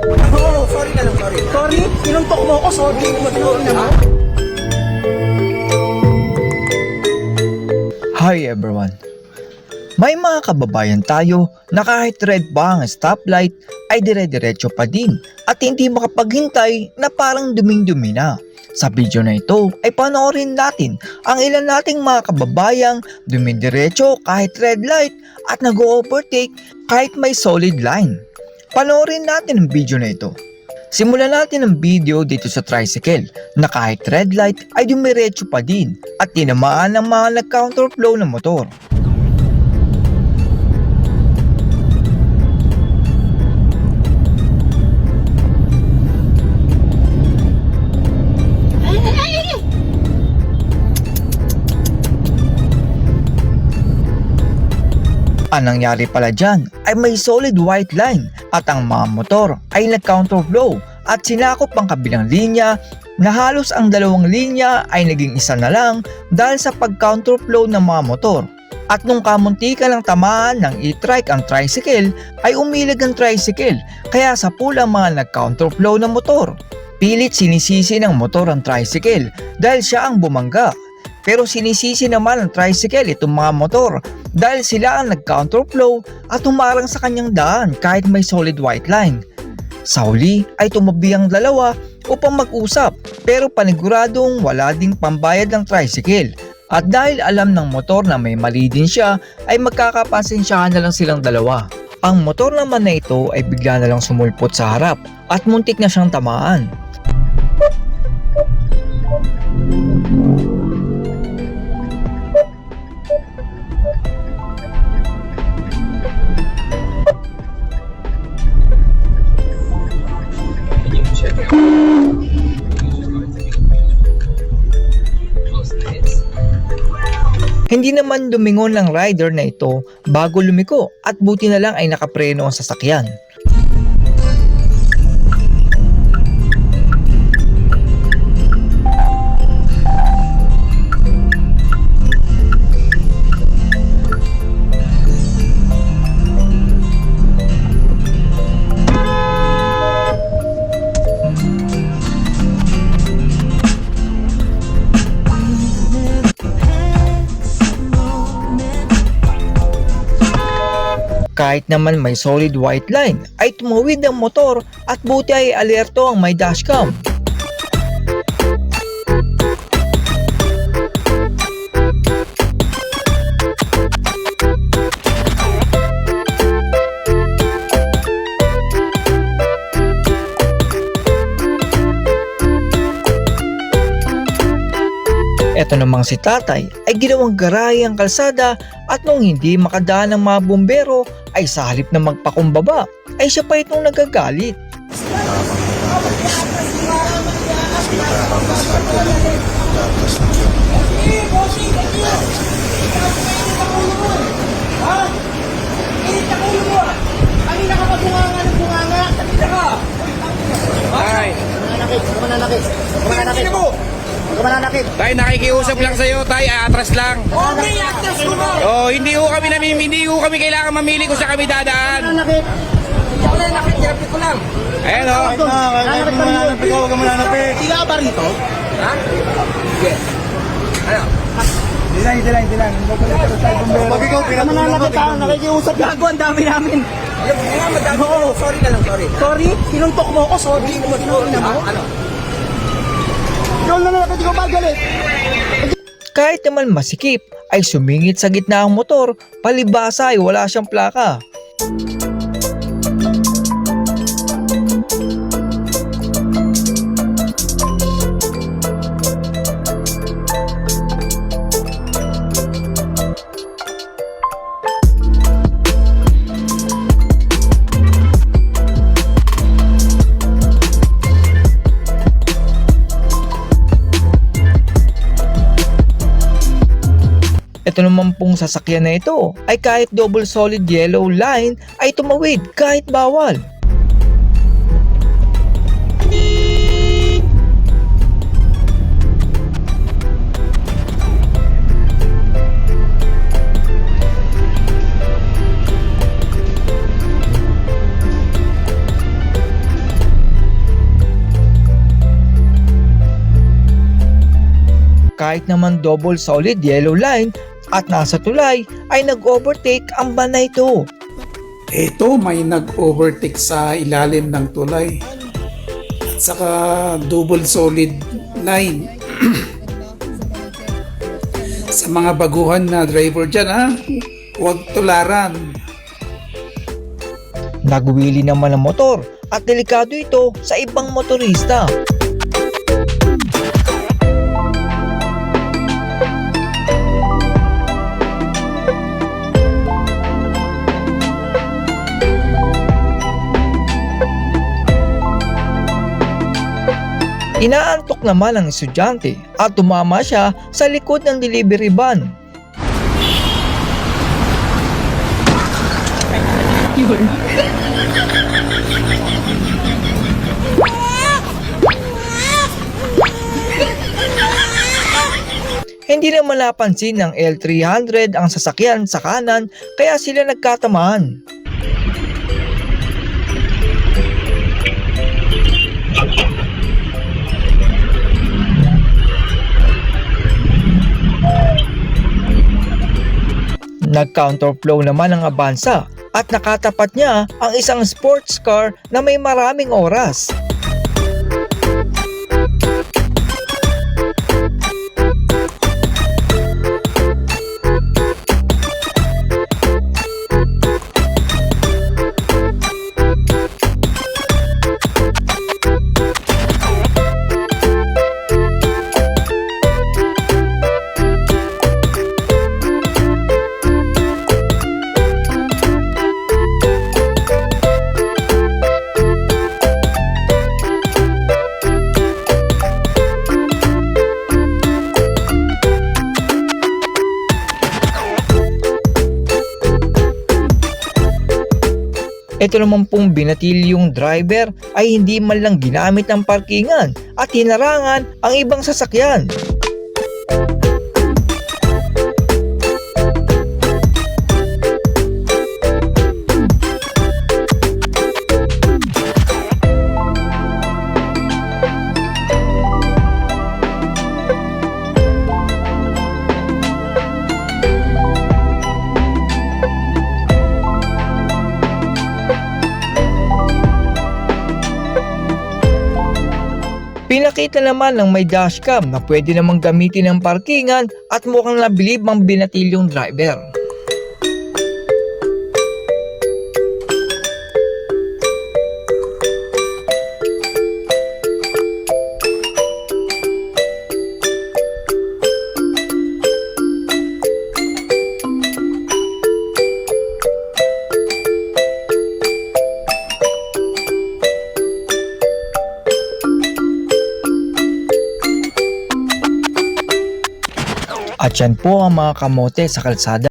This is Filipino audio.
Oo, sorry ka lang, sorry. Sorry? Sinuntok mo ako, sorry. Sorry na mo. Hi everyone! May mga kababayan tayo na kahit red pa ang stoplight ay dire-diretso pa din at hindi makapaghintay na parang duming-dumi na. Sa video na ito ay panoorin natin ang ilan nating mga kababayang dumidiretso kahit red light at nag-overtake kahit may solid line. Panoorin natin ang video na ito. Simulan natin ang video dito sa tricycle na kahit red light ay dumiretso pa din at tinamaan ng mga nag-counterflow na motor. Ang nangyari pala dyan ay may solid white line at ang mga motor ay nag-counterflow at sinakop ang kabilang linya na halos ang dalawang linya ay naging isa na lang dahil sa pag-counterflow ng mga motor. At nung kamuntikan ng tamaan ng e-trike ang tricycle ay umilag ang tricycle kaya sa pulang mga nag-counterflow na motor. Pilit sinisisi ng motor ang tricycle dahil siya ang bumangga. Pero sinisisi naman ng tricycle itong mga motor dahil sila ang nag-counterflow at humarang sa kanyang daan kahit may solid white line. Sa huli ay tumabi ang dalawa upang mag-usap pero paniguradong wala ding pambayad ng tricycle. At dahil alam ng motor na may mali din siya ay magkakapasensyahan na lang silang dalawa. Ang motor naman na ito ay bigla na lang sumulpot sa harap at muntik na siyang tamaan. Hindi naman dumingon ng rider na ito bago lumiko at buti na lang ay nakapreno ang sasakyan. Kahit naman may solid white line ay tumawid ang motor at buti ay alerto ang may dashcam. Eto namang si tatay ay ginawang garahe ang kalsada at nung hindi makadaan ng mga bumbero ay sa halip na magpakumbaba ay siya pa itong nagagalit. Tay, nakikiusap lang sa'yo, tay, atras lang. Okay, atras ko na. Oh, hindi ko kami kailangan mamili kung saan kami dadaan. Wala nakit, therapy ko lang. Ayan o. Huwag ka mananapit. Sila ba rito? Ha? Yes. Ano? Dilang. Pag ikaw, pinamananapit tayo, nakikiusap. Gago, ang dami namin. Oo, sorry ka lang, sorry. Sorry? Sinuntok mo ako, sorry. Sorry na mo? Ano? Kahit naman masikip ay sumingit sa gitna ang motor, palibasa ay wala siyang plaka. Ito naman pong sasakyan na ito ay kahit double solid yellow line ay tumawid kahit bawal. kahit naman double solid yellow line at nasa tulay ay nag-overtake ang van na ito. Ito may nag-overtake sa ilalim ng tulay at saka double solid line. Sa mga baguhan na driver dyan ha, huwag tularan. Nagwili naman ang motor at delikado ito sa ibang motorista. Inaantok naman ang estudyante at tumama siya sa likod ng delivery van. Hindi naman napansin ng L300 ang sasakyan sa kanan kaya sila nagkatamaan. Nag-counterflow naman ang Avanza at nakatapat niya ang isang sports car na may maraming oras. Ito naman pong binatilyong driver ay hindi man lang ginamit ng parkingan at hinarangan ang ibang sasakyan. Pinakita naman ng may dashcam na pwede namang gamitin ng parkingan at mukhang nabilib ang binatilyong driver. At yan po ang mga kamote sa kalsada.